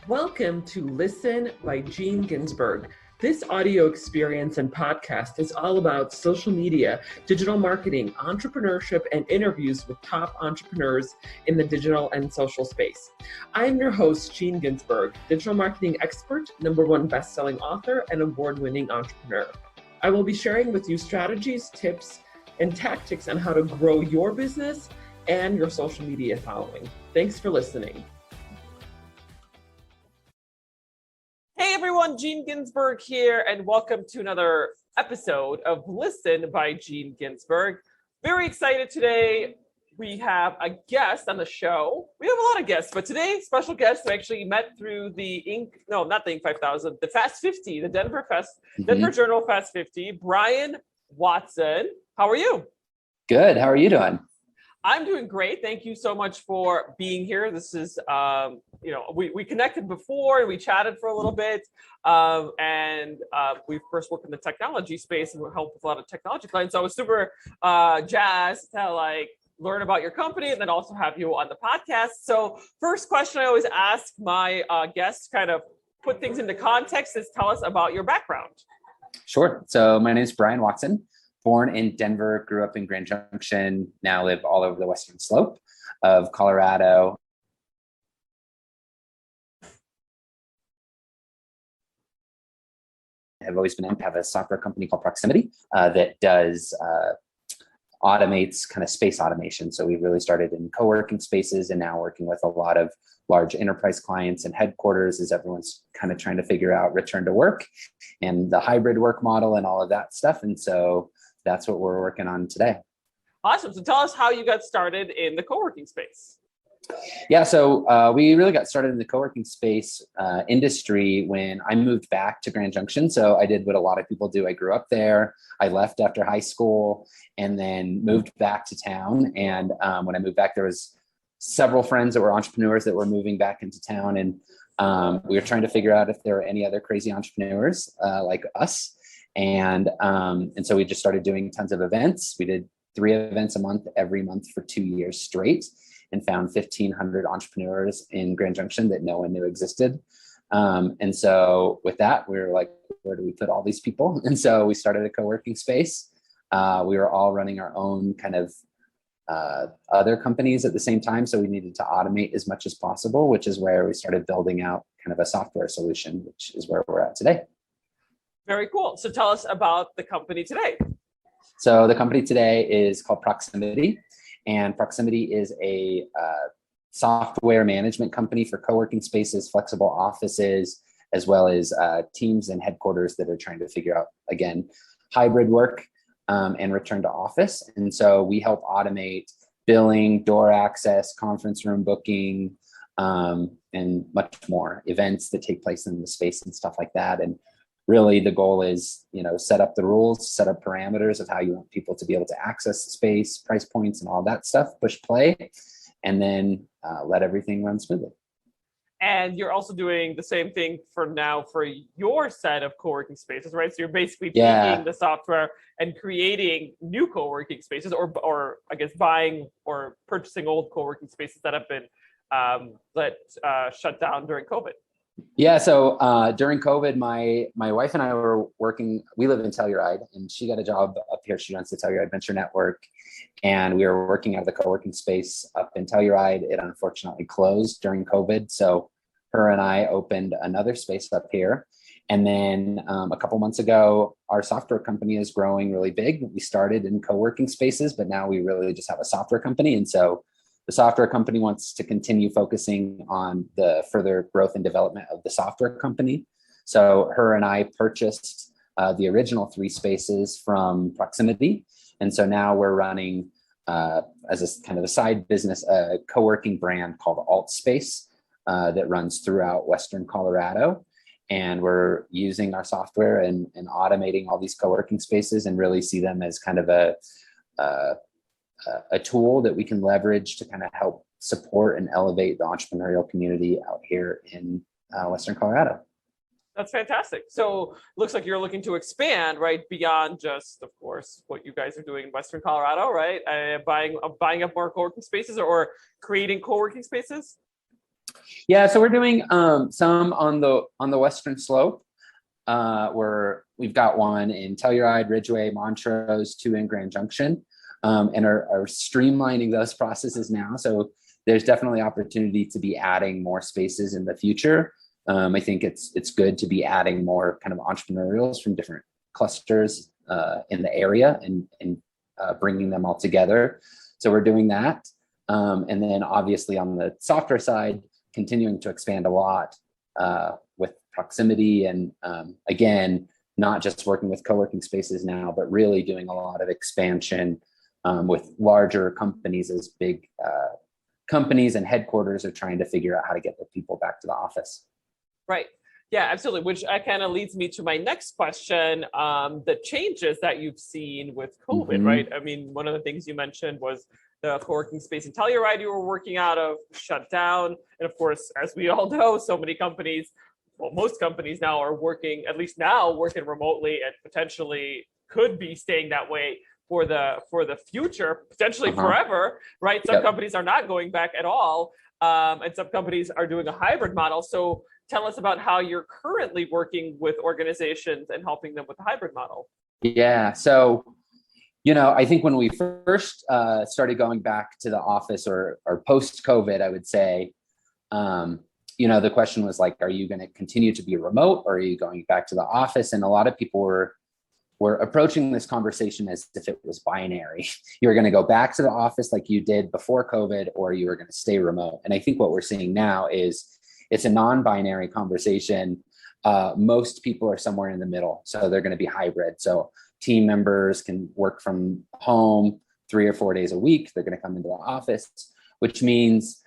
Welcome to Listen by Gene Ginsberg. This audio experience and podcast is all about social media, digital marketing, entrepreneurship, and interviews with top entrepreneurs in the digital and social space. I am your host, Gene Ginsberg, digital marketing expert, #1 best-selling author, and award-winning entrepreneur. I will be sharing with you strategies, tips, and tactics on how to grow your business and your social media following. Thanks for listening. Hey everyone, Gene Ginsberg here, and welcome to another episode of Listen by Gene Ginsberg. Very excited today. We have a guest on the show. We have a lot of guests, but today, special guest who actually met through the not the Inc. 5000, the Fast 50, the Denver Journal Fast 50, Brian Watson. How are you? Good. How are you doing? I'm doing great. Thank you so much for being here. This is, we connected before and we chatted for a little bit. We first worked in the technology space and we helped with a lot of technology clients. So I was super jazzed to learn about your company and then also have you on the podcast. So first question I always ask my guests, kind of put things into context, is tell us about your background. Sure. So my name is Brian Watson. Born in Denver, grew up in Grand Junction, now live all over the western slope of Colorado. I've always been have a software company called Proximity that does automates kind of space automation. So we really started in co-working spaces and now working with a lot of large enterprise clients and headquarters as everyone's kind of trying to figure out return to work and the hybrid work model and all of that stuff. And so that's what we're working on today. Awesome. So tell us how you got started in the co-working space. Yeah, so we really got started in the co-working space industry when I moved back to Grand Junction. So I did what a lot of people do. I grew up there. I left after high school and then moved back to town. And when I moved back, there was several friends that were entrepreneurs that were moving back into town. And we were trying to figure out if there were any other crazy entrepreneurs like us. And so we just started doing tons of events. We did 3 events a month, every month for 2 years straight, and found 1,500 entrepreneurs in Grand Junction that no one knew existed. And so with that, we were like, where do we put all these people? And so we started a co-working space. We were all running our own kind of other companies at the same time. So we needed to automate as much as possible, which is where we started building out kind of a software solution, which is where we're at today. Very cool. So tell us about the company today. So the company today is called Proximity, and Proximity is a software management company for co-working spaces, flexible offices, as well as teams and headquarters that are trying to figure out, again, hybrid work and return to office. And so we help automate billing, door access, conference room booking, and much more, events that take place in the space and stuff like that. And really the goal is, set up the rules, set up parameters of how you want people to be able to access the space, price points and all that stuff, push play, and then let everything run smoothly. And you're also doing the same thing for your set of co-working spaces, right? So you're basically taking the software and creating new co-working spaces or I guess buying or purchasing old co-working spaces that have been shut down during COVID. Yeah, so during COVID, my wife and I were working, we live in Telluride, and she got a job up here. She runs the Telluride Venture Network, and we were working out of the co-working space up in Telluride. It unfortunately closed during COVID, so her and I opened another space up here. And then a couple months ago, our software company is growing really big. We started in co-working spaces, but now we really just have a software company. And so the software company wants to continue focusing on the further growth and development of the software company. So her and I purchased the original 3 spaces from Proximity. And so now we're running as a kind of a side business, a co-working brand called AltSpace that runs throughout Western Colorado. And we're using our software and automating all these co-working spaces and really see them as kind of a tool that we can leverage to kind of help support and elevate the entrepreneurial community out here in Western Colorado. That's fantastic. So looks like you're looking to expand, right, beyond just, of course, what you guys are doing in Western Colorado, right? Buying up more co-working spaces or creating co-working spaces? Yeah, so we're doing some on the Western Slope. Where we've got one in Telluride, Ridgeway, Montrose, two in Grand Junction, and are streamlining those processes now. So there's definitely opportunity to be adding more spaces in the future. I think it's good to be adding more kind of entrepreneurials from different clusters in the area and bringing them all together. So we're doing that. And then obviously on the software side, continuing to expand a lot with proximity and again, not just working with co-working spaces now, but really doing a lot of expansion with larger companies as big companies and headquarters are trying to figure out how to get their people back to the office. Right. Yeah, absolutely. Which kind of leads me to my next question, the changes that you've seen with COVID, right? I mean, one of the things you mentioned was the co-working space in Telluride you were working out of shut down. And of course, as we all know, so many companies, well, most companies now are working, at least now, working remotely and potentially could be staying that way for the future, potentially forever, right? Some companies are not going back at all. And some companies are doing a hybrid model. So tell us about how you're currently working with organizations and helping them with the hybrid model. Yeah. So, I think when we first started going back to the office or post-COVID, I would say, the question was like, are you going to continue to be remote or are you going back to the office? And a lot of people were approaching this conversation as if it was binary. You were going to go back to the office like you did before COVID, or you were going to stay remote. And I think what we're seeing now is it's a non-binary conversation. Most people are somewhere in the middle. So they're going to be hybrid. So team members can work from home 3 or 4 days a week. They're going to come into the office, which means,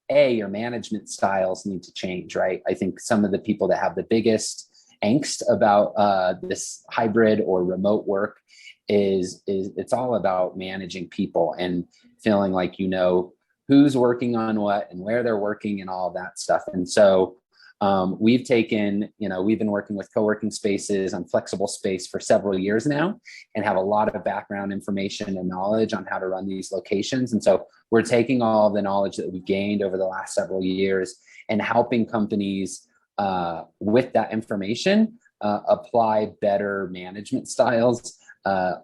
your management styles need to change, right? I think some of the people that have the biggest angst about this hybrid or remote work is it's all about managing people and feeling like who's working on what and where they're working and all of that stuff. And so we've been working with co-working spaces on flexible space for several years now and have a lot of background information and knowledge on how to run these locations. And so we're taking all of the knowledge that we've gained over the last several years and helping companies with that information apply better management styles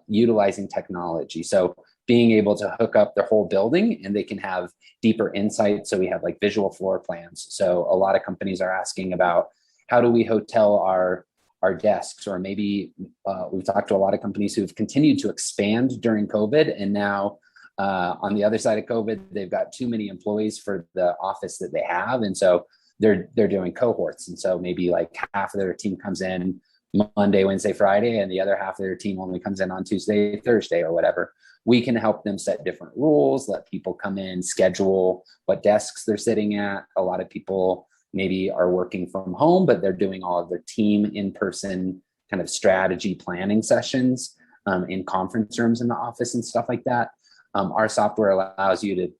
utilizing technology. So being able to hook up their whole building and they can have deeper insight. So we have like visual floor plans. So a lot of companies are asking about how do we hotel our desks, or maybe we've talked to a lot of companies who've continued to expand during COVID. And now on the other side of COVID, they've got too many employees for the office that they have. And so they're doing cohorts. And so maybe like half of their team comes in Monday, Wednesday, Friday, and the other half of their team only comes in on Tuesday, Thursday, or whatever. We can help them set different rules, let people come in, schedule what desks they're sitting at. A lot of people maybe are working from home, but they're doing all of their team in-person kind of strategy planning sessions in conference rooms in the office and stuff like that. Our software allows you to,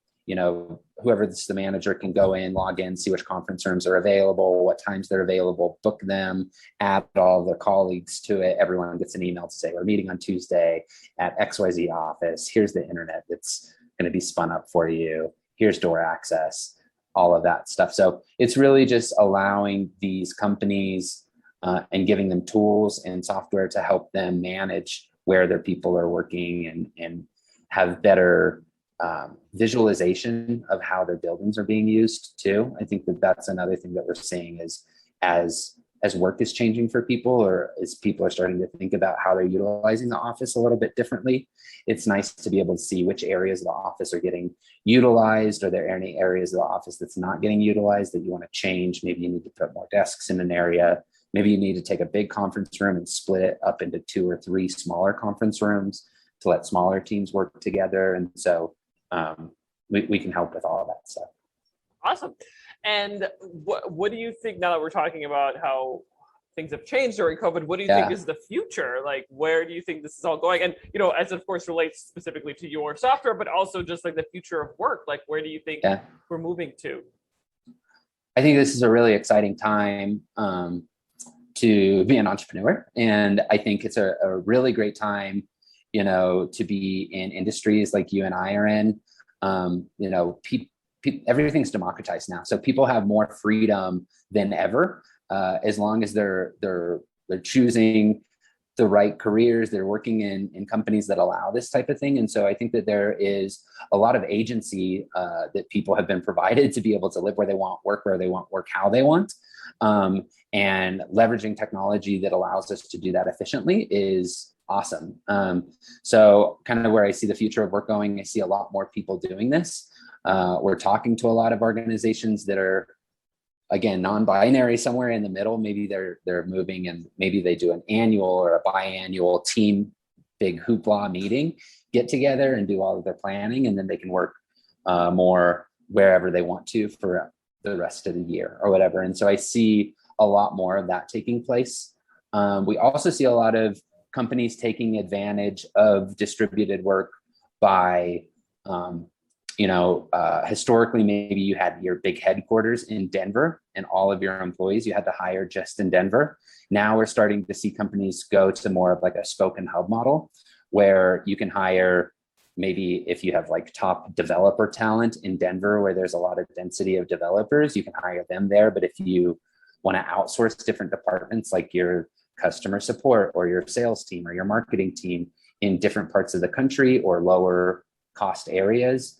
whoever the manager can go in, log in, see which conference rooms are available, what times they're available, book them, add all of their colleagues to it. Everyone gets an email to say, we're meeting on Tuesday at XYZ office. Here's the internet that's going to be spun up for you. Here's door access, all of that stuff. So it's really just allowing these companies and giving them tools and software to help them manage where their people are working and have better visualization of how their buildings are being used too. I think that's another thing that we're seeing is as work is changing for people, or as people are starting to think about how they're utilizing the office a little bit differently, it's nice to be able to see which areas of the office are getting utilized. Are there any areas of the office that's not getting utilized that you want to change? Maybe you need to put more desks in an area. Maybe you need to take a big conference room and split it up into 2 or 3 smaller conference rooms to let smaller teams work together. And so we can help with all of that stuff. Awesome. And what do you think, now that we're talking about how things have changed during COVID, what do you think is the future? Like, where do you think this is all going? And, as it of course relates specifically to your software, but also just like the future of work, like where do you think we're moving to? I think this is a really exciting time to be an entrepreneur. And I think it's a really great time, to be in industries like you and I are in. everything's democratized now. So people have more freedom than ever, as long as they're choosing the right careers, they're working in companies that allow this type of thing. And so I think that there is a lot of agency that people have been provided to be able to live where they want, work where they want, work how they want. And leveraging technology that allows us to do that efficiently is awesome. So kind of where I see the future of work going, I see a lot more people doing this. We're talking to a lot of organizations that are, again, non-binary, somewhere in the middle. Maybe they're moving, and maybe they do an annual or a biannual team big hoopla meeting, get together and do all of their planning, and then they can work more wherever they want to for the rest of the year or whatever. And so I see a lot more of that taking place. We also see a lot of companies taking advantage of distributed work by historically, maybe you had your big headquarters in Denver and all of your employees you had to hire just in Denver. Now we're starting to see companies go to more of like a spoke and hub model, where you can hire, maybe if you have like top developer talent in Denver, where there's a lot of density of developers, you can hire them there. But if you want to outsource different departments, like your customer support or your sales team or your marketing team in different parts of the country or lower cost areas,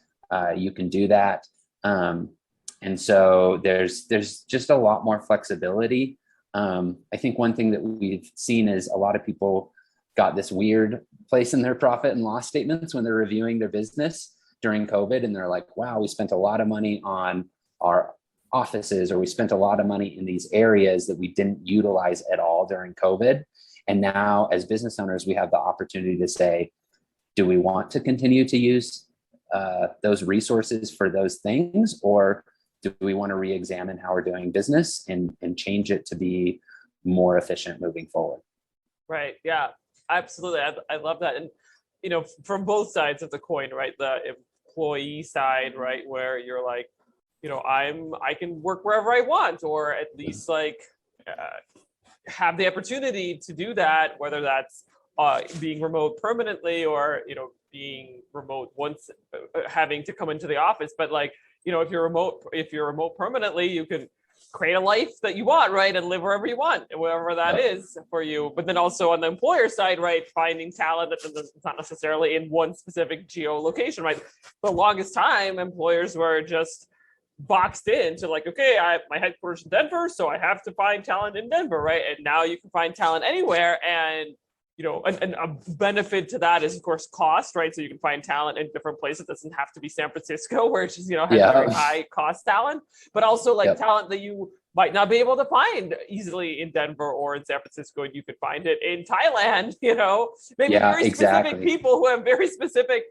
you can do that. And so there's just a lot more flexibility. I think one thing that we've seen is a lot of people got this weird place in their profit and loss statements when they're reviewing their business during COVID. And they're like, wow, we spent a lot of money on our offices, or we spent a lot of money in these areas that we didn't utilize at all during COVID. And now as business owners, we have the opportunity to say, do we want to continue to use those resources for those things, or do we want to re-examine how we're doing business and change it to be more efficient moving forward? Right. Yeah, absolutely. I love that. And, from both sides of the coin, right? The employee side, right? Where you're like, I can work wherever I want, or at least have the opportunity to do that, whether that's being remote permanently or, being remote once having to come into the office. But if you're remote permanently, you can create a life that you want, right? And live wherever you want, wherever that is for you. But then also on the employer side, right? Finding talent that's not necessarily in one specific geolocation, right? For the longest time, employers were just boxed into okay, my headquarters in Denver, so I have to find talent in Denver, right? And now you can find talent anywhere. And and a benefit to that is, of course, cost, right? So you can find talent in different places. It doesn't have to be San Francisco, where it's just, has very high cost talent, but also talent that you might not be able to find easily in Denver or in San Francisco. And you could find it in Thailand, maybe very specific people who have very specific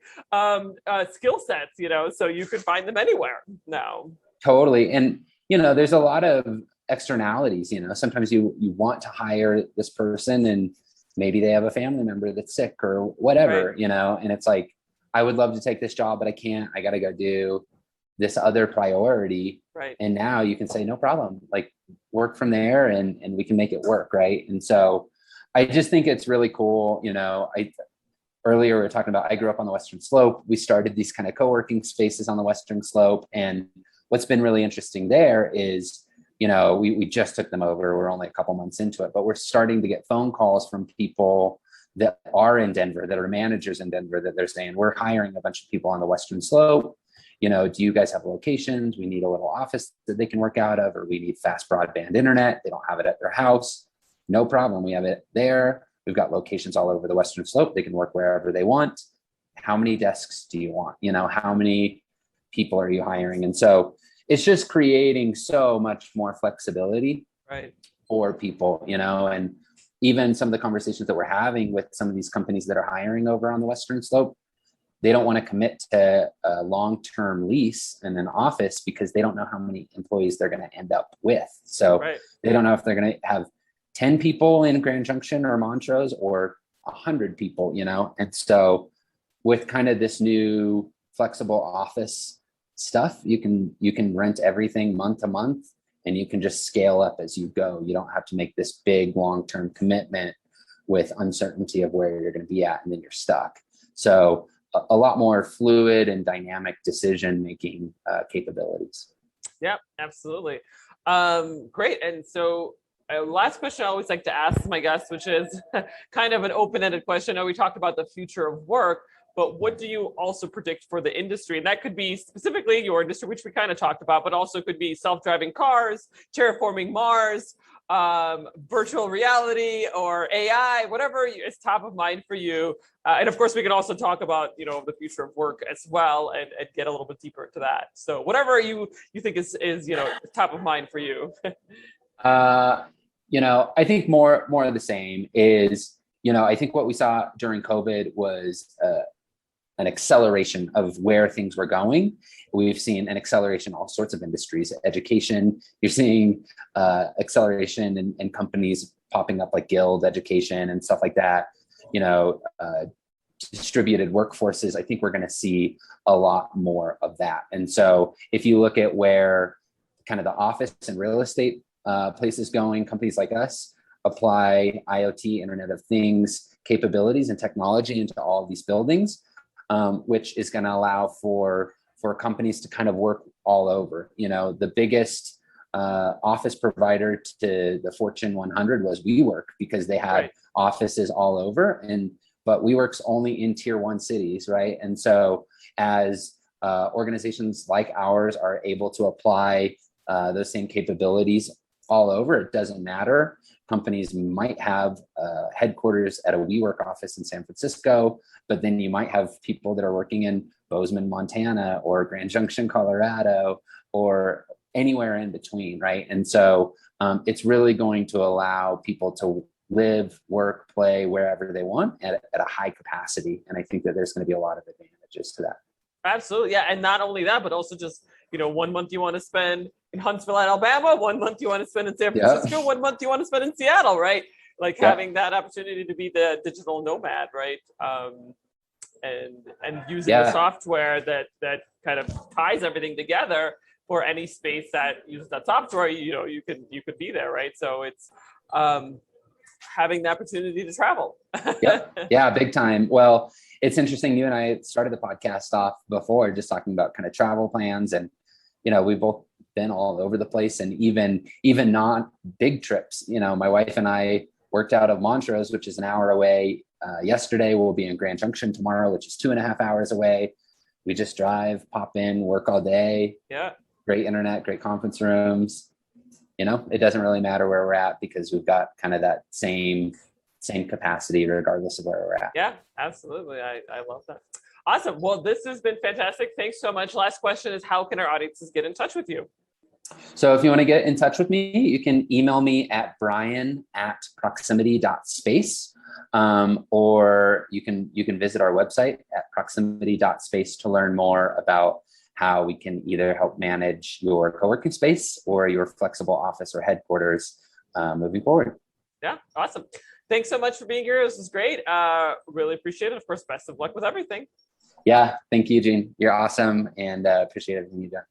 skill sets, so you could find them anywhere now. Totally. And, there's a lot of externalities, sometimes you want to hire this person and maybe they have a family member that's sick or whatever, right. And it's like, I would love to take this job, but I can't, I got to go do this other priority. Right. And now you can say, no problem, work from there and we can make it work. Right. And so I just think it's really cool. Earlier we were talking about, I grew up on the Western Slope. We started these kind of co-working spaces on the Western Slope. And what's been really interesting there is, we just took them over. We're only a couple months into it, but we're starting to get phone calls from people that are in Denver, that are managers in Denver, that they're saying, we're hiring a bunch of people on the Western Slope. Do you guys have locations? We need a little office that they can work out of, or we need fast broadband internet. They don't have it at their house. No problem. We have it there. We've got locations all over the Western Slope. They can work wherever they want. How many desks do you want? How many people are you hiring? And so it's just creating so much more flexibility for people, and even some of the conversations that we're having with some of these companies that are hiring over on the Western Slope, they don't want to commit to a long-term lease in an office because they don't know how many employees they're going to end up with. So they don't know if they're going to have 10 people in Grand Junction or Montrose or 100 people, And so with kind of this new flexible office stuff, you can rent everything month to month, and you can just scale up as you go. You don't have to make this big long-term commitment with uncertainty of where you're going to be at, and then you're stuck. So a lot more fluid and dynamic decision-making capabilities. Yeah, absolutely. Great. And so last question I always like to ask my guests, which is kind of an open-ended question. I know we talked about the future of work, but what do you also predict for the industry? And that could be specifically your industry, which we kind of talked about, but also could be self-driving cars, terraforming Mars, virtual reality, or AI, whatever is top of mind for you. And of course, we can also talk about, the future of work as well, and get a little bit deeper into that. So whatever you think is top of mind for you. I think more of the same is, I think what we saw during COVID was an acceleration of where things were going. We've seen an acceleration in all sorts of industries. Education, you're seeing acceleration in companies popping up like Guild Education and stuff like that. Distributed workforces, I think we're going to see a lot more of that. And so if you look at where kind of the office and real estate places going, companies like us apply IoT, Internet of Things capabilities and technology into all of these buildings, which is going to allow for companies to kind of work all over. The biggest office provider to the Fortune 100 was WeWork, because they had offices all over, but WeWork's only in tier 1 cities, right? And so as organizations like ours are able to apply those same capabilities all over, it doesn't matter. Companies might have headquarters at a WeWork office in San Francisco, but then you might have people that are working in Bozeman, Montana, or Grand Junction, Colorado, or anywhere in between, right? And so it's really going to allow people to live, work, play wherever they want at a high capacity. And I think that there's going to be a lot of advantages to that. Absolutely. Yeah. And not only that, but also just, 1 month you want to spend in Huntsville, Alabama, 1 month you want to spend in San Francisco, 1 month you want to spend in Seattle, right? Like having that opportunity to be the digital nomad, right? And using the software that kind of ties everything together for any space that uses that software, you could be there, right? So it's having the opportunity to travel. Yeah, big time. Well, it's interesting. You and I started the podcast off before just talking about kind of travel plans, and we've both been all over the place, and even not big trips. My wife and I worked out of Montrose, which is an hour away. Yesterday we'll be in Grand Junction tomorrow, which is 2.5 hours away. We just drive, pop in, work all day. Yeah. Great internet, great conference rooms. It doesn't really matter where we're at, because we've got kind of that same capacity regardless of where we're at. Yeah, absolutely. I love that. Awesome. Well, this has been fantastic. Thanks so much. Last question is, how can our audiences get in touch with you? So if you want to get in touch with me, you can email me at brian@proximity.space, or you can visit our website at proximity.space to learn more about how we can either help manage your co-working space or your flexible office or headquarters moving forward. Yeah, awesome. Thanks so much for being here. This was great. Really appreciate it. Of course, best of luck with everything. Yeah, thank you, Gene. You're awesome, and appreciate everything you've done.